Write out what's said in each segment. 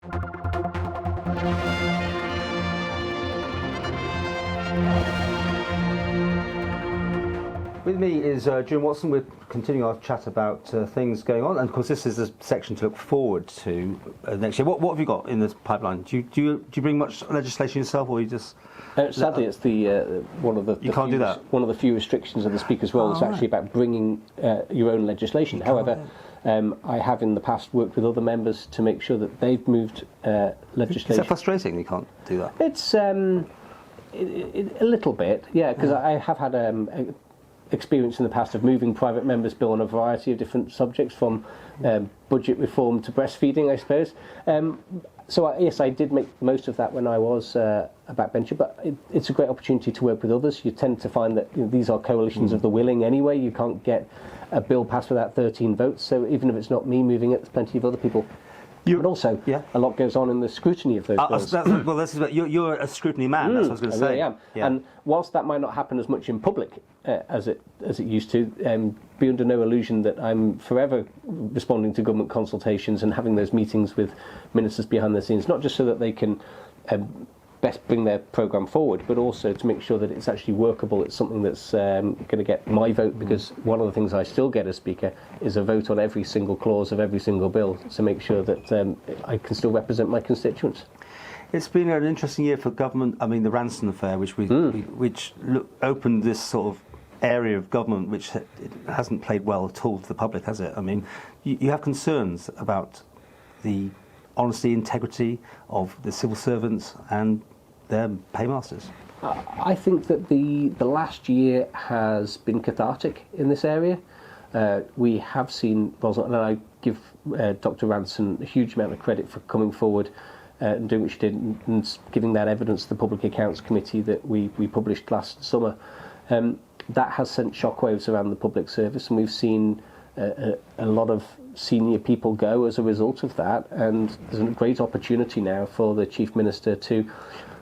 With me is Juan Watterson. We're continuing our chat about things going on, and of course this is a section to look forward to next year. What have you got in this pipeline? Do you bring much legislation yourself, or you just? Sadly, it's the one of the one of the few restrictions of the Speaker's role. It's actually about bringing your own legislation. However, I have in the past worked with other members to make sure that they've moved legislation. Is that frustrating? You can't do that. It's a little bit, yeah, because I have had experience in the past of moving private members' bill on a variety of different subjects, from budget reform to breastfeeding, I suppose. So yes, I did make most of that when I was a backbencher, but it's a great opportunity to work with others. You tend to find that these are coalitions of the willing anyway. You can't get a bill passed without 13 votes, so even if it's not me moving it, there's plenty of other people. But also, a lot goes on in the scrutiny of those bills. You're a scrutiny man, that's what I was going to say. I really am. Yeah. And whilst that might not happen as much in public as it used to, be under no illusion that I'm forever responding to government consultations and having those meetings with ministers behind the scenes, not just so that they can best bring their programme forward, but also to make sure that it's actually workable. It's something that's going to get my vote, because one of the things I still get as Speaker is a vote on every single clause of every single bill, to make sure that I can still represent my constituents. It's been an interesting year for government. I mean, the Ransom affair, which opened this sort of area of government which it hasn't played well at all to the public, has it? I mean, you have concerns about the honesty, integrity of the civil servants and their paymasters. I think that the last year has been cathartic in this area. We have seen, and I give Dr. Ransom a huge amount of credit for coming forward and doing what she did, and giving that evidence to the Public Accounts Committee that we published last summer. That has sent shockwaves around the public service, and we've seen a lot of senior people go as a result of that, and there's a great opportunity now for the Chief Minister to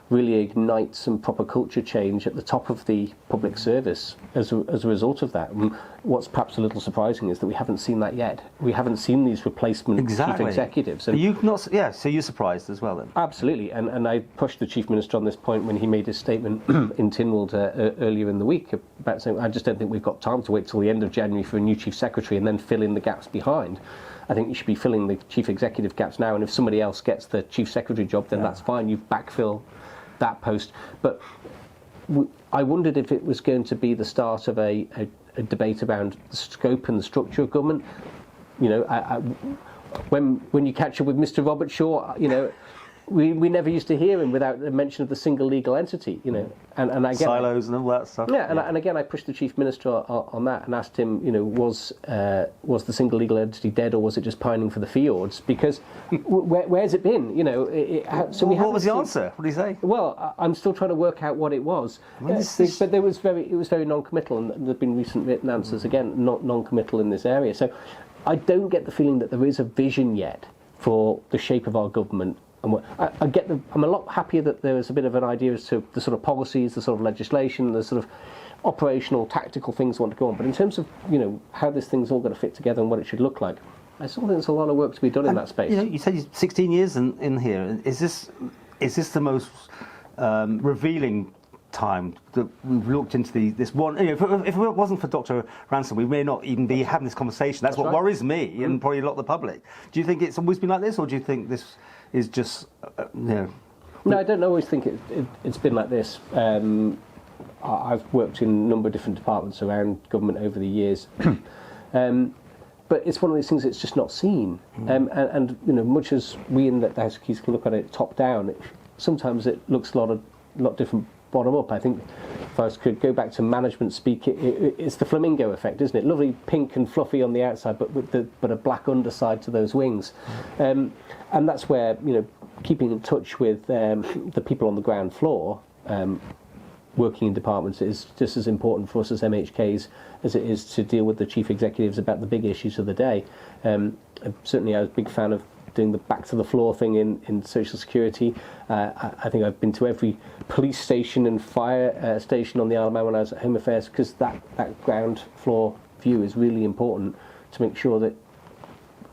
really ignite some proper culture change at the top of the public service as a result of that. And what's perhaps a little surprising is that we haven't seen that yet. We haven't seen these replacement chief executives. And so you're surprised as well then? Absolutely, and I pushed the Chief Minister on this point when he made his statement in Tynwald earlier in the week about saying, I just don't think we've got time to wait till the end of January for a new Chief Secretary and then fill in the gaps behind. I think you should be filling the Chief Executive gaps now, and if somebody else gets the Chief Secretary job, then that's fine, you've backfilled that post. But I wondered if it was going to be the start of a debate around the scope and the structure of government. You know, when you catch up with Mr. Robert Shaw, you know, we never used to hear him without a mention of the single legal entity, you know, and again, silos and all that stuff. Yeah, and again, I pushed the Chief Minister on that and asked him, you know, was the single legal entity dead, or was it just pining for the fjords? Because where's it been? You know, what was the answer? What did he say? Well, I'm still trying to work out what it was. But it was very non-committal, and there've been recent written answers again, not non-committal in this area. So I don't get the feeling that there is a vision yet for the shape of our government. And I'm a lot happier that there is a bit of an idea as to the sort of policies, the sort of legislation, the sort of operational, tactical things want to go on. But in terms of, you know, how this thing's all going to fit together and what it should look like, I still think there's a lot of work to be done in that space. You know, you said you're 16 years in here. Is this the most revealing time that we've looked into this one? You know, if it wasn't for Dr. Ransom, we may not even be having this conversation. That's what worries me and probably a lot of the public. Do you think it's always been like this, or do you think this is just, you know? No, I don't always think it's been like this. I've worked in a number of different departments around government over the years. But it's one of these things that's just not seen. And you know, much as we in the House of Keys can look at it top down, sometimes it looks a lot different bottom up. I think if I could go back to management speak, it's the flamingo effect, isn't it? Lovely pink and fluffy on the outside, but a black underside to those wings. And that's where, you know, keeping in touch with the people on the ground floor, working in departments, is just as important for us as MHKs as it is to deal with the chief executives about the big issues of the day. Certainly I was a big fan of doing the back to the floor thing in social security. I think I've been to every police station and fire station on the Isle of Man when I was at Home Affairs, because that ground floor view is really important to make sure that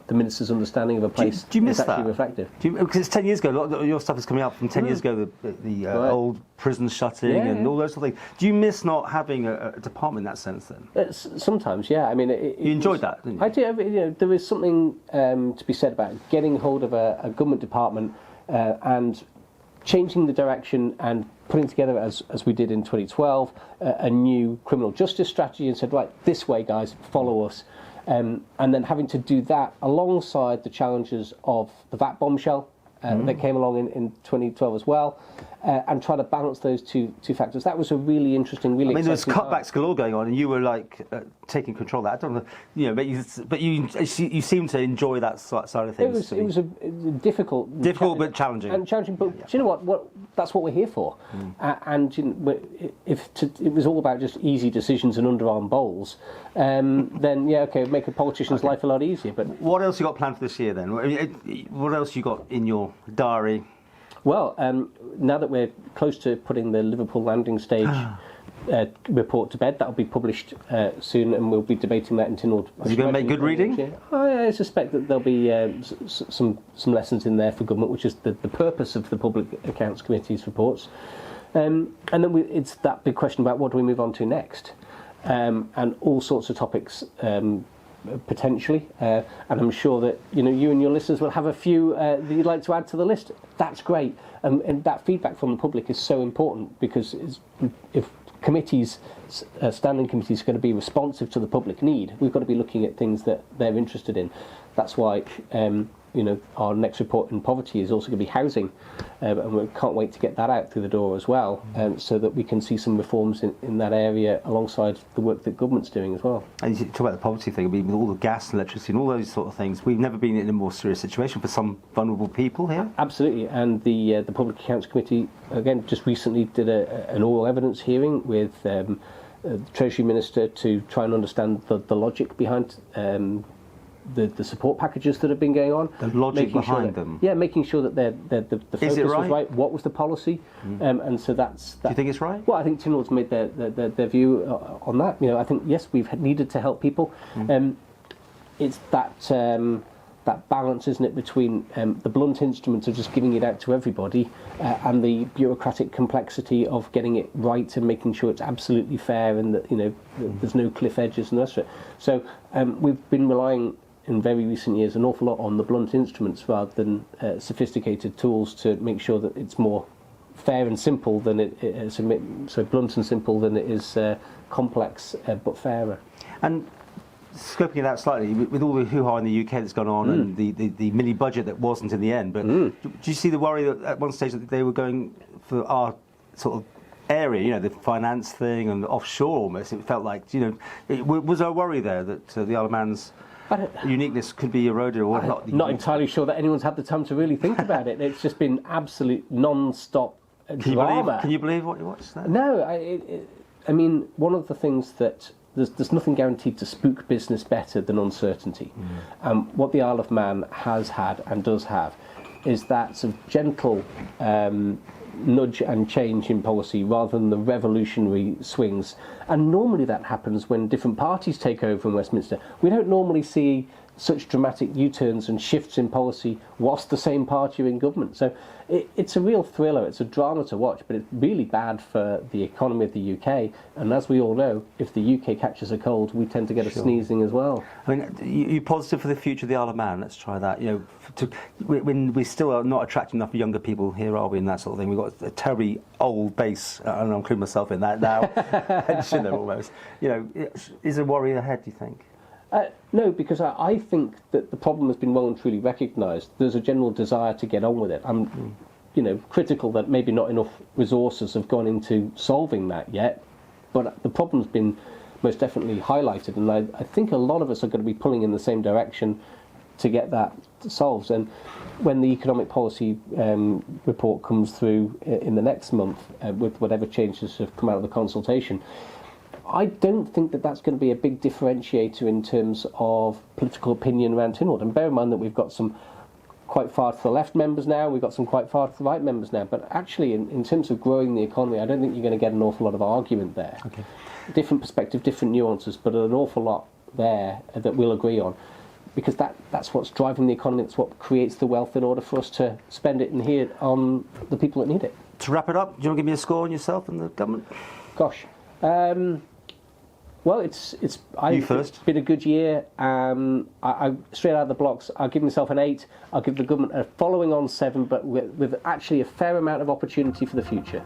the minister's understanding of a place do you miss is actually that? reflective. Because it's 10 years ago, a lot of your stuff is coming up from 10 years ago, the Right. old prisons shutting and all those sort of things. Do you miss not having a department in that sense then? Sometimes, yeah. I mean, You enjoyed that, didn't you? I do. There is something to be said about getting hold of a government department and changing the direction and putting together, as we did in 2012, a new criminal justice strategy and said, right, this way, guys, follow us. And then having to do that alongside the challenges of the VAT bombshell that came along in 2012 as well, and try to balance those two factors. That was a really interesting, really I mean, there was exciting cutbacks galore going on, and you were like taking control of that. I don't know, but you seem to enjoy that side of things. It was a difficult, but challenging. And challenging, but do you know what? That's what we're here for. And if it was all about just easy decisions and underarm bowls, then yeah, okay, make a politician's life a lot easier. But what else you got planned for this year then? What else you got in your diary? Well, now that we're close to putting the Liverpool landing stage report to bed, that'll be published soon, and we'll be debating that in Tynwald. Are you going to make good reading? I suspect that there'll be some lessons in there for government, which is the purpose of the Public Accounts Committee's reports. And then it's that big question about what do we move on to next, and all sorts of topics. Potentially, and I'm sure that you and your listeners will have a few that you'd like to add to the list. That's great, and that feedback from the public is so important, because if committees, standing committees, are going to be responsive to the public need, we've got to be looking at things that they're interested in. That's why our next report in poverty is also going to be housing, and we can't wait to get that out through the door as well, so that we can see some reforms in that area alongside the work that government's doing as well. And you talk about the poverty thing, I mean, with all the gas and electricity and all those sort of things, we've never been in a more serious situation for some vulnerable people here. Absolutely, and the Public Accounts Committee, again, just recently did an oral evidence hearing with the Treasury Minister to try and understand the logic behind the support packages that have been going on. The logic behind them. Yeah, making sure that the focus was right. What was the policy? And so that's. Do you think it's right? Well, I think Tynwald's made their view on that. I think yes, we've needed to help people. It's that balance, isn't it, between the blunt instruments of just giving it out to everybody and the bureaucratic complexity of getting it right and making sure it's absolutely fair and that there's no cliff edges and the rest of it. So we've been relying in very recent years an awful lot on the blunt instruments rather than sophisticated tools to make sure that it's more fair and simple than it is. So blunt and simple than it is complex but fairer. And scoping it out slightly, with all the hoo-ha in the UK that's gone on and the mini budget that wasn't in the end, but do you see the worry that at one stage that they were going for our sort of area, the finance thing and offshore almost? It felt like, was there a worry there that the Isle of Man's uniqueness could be eroded or not? I'm not entirely sure that anyone's had the time to really think about it. It's just been absolute non-stop drama. Can you believe what you watched there? No, I mean, one of the things that there's nothing guaranteed to spook business better than uncertainty. What the Isle of Man has had and does have is that sort of gentle nudge and change in policy rather than the revolutionary swings. And normally that happens when different parties take over in Westminster. We don't normally see such dramatic U-turns and shifts in policy whilst the same party are in government. So it's a real thriller, it's a drama to watch, but it's really bad for the economy of the UK. And as we all know, if the UK catches a cold, we tend to get a sneezing as well. I mean, you're positive for the future of the Isle of Man? Let's try that. When we still are not attracting enough younger people here, are we, in that sort of thing? We've got a terribly old base, and I'm including myself in that now, pensioner almost. Is there a worry ahead, do you think? No, because I think that the problem has been well and truly recognised. There's a general desire to get on with it. I'm, critical that maybe not enough resources have gone into solving that yet, but the problem's been most definitely highlighted, and I think a lot of us are going to be pulling in the same direction to get that solved. And when the economic policy report comes through in the next month, with whatever changes have come out of the consultation, I don't think that that's going to be a big differentiator in terms of political opinion around Tynwald. And bear in mind that we've got some quite far to the left members now, we've got some quite far to the right members now. But actually, in terms of growing the economy, I don't think you're going to get an awful lot of argument there. Different perspective, different nuances, but an awful lot there that we'll agree on. because that's what's driving the economy. It's what creates the wealth in order for us to spend it and hear on the people that need it. To wrap it up, do you want to give me a score on yourself and the government? Gosh. Well, it's You first. been a good year. I straight out of the blocks, I'll give myself an 8. I'll give the government a following on 7, but with actually a fair amount of opportunity for the future.